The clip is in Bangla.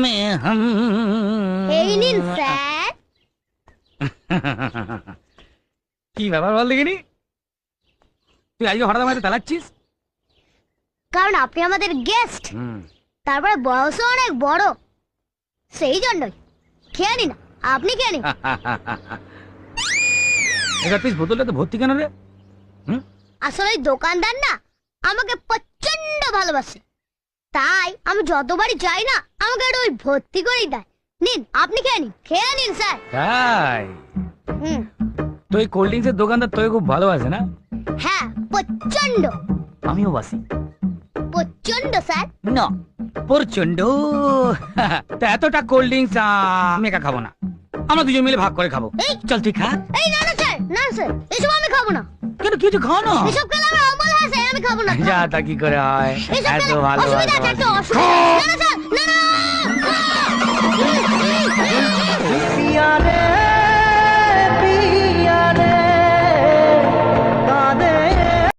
में हम। এই নিন স্যার। কি ব্যাপার বল দেখিনি, তুই আজকে হঠাৎ আমাকে তালাচ্ছিস? কারণ আপনি আমাদের গেস্ট, তারপরে বয়সও অনেক বড়, সেই জন্যই। খেয়ে নিন, আপনি খেয়ে নিন। এবার পিস বোতলটা তো ভর্তি কেন রে? আসলে ওই দোকানদার না আমাকে প্রচন্ড ভালোবাসে, তাই আমি যতবারই যাই না আমাকে একটু ওই ভর্তি করেই দেয়। নিন, আপনি খেয়ে নিন, খেয়ে নিন স্যার। তাই তো এই কোল্ড ড্রিঙ্কসের দোকানদার তোকে খুব ভালোবাসে না? হ্যাঁ, প্রচন্ড। আমিও বাসি। প্রচন্ড স্যার। না, প্রচন্ড। তা এতটা কোল্ড ড্রিঙ্কস আমি একা খাবো না, আমরা দুজন মিলে ভাগ করে খাবো। চল তুই খা। এই না না স্যার, না স্যার, এসব আমি খাবো না। কেন, কিছু খাও না? এসব খেলে আমার অমল হয় স্যার, আমি খাবো না। যা তা কি করে হয়, এসব এত খেলে ভালো অসুবিধা আছে, একটা অসুবিধা আছে। না না স্যার, না না,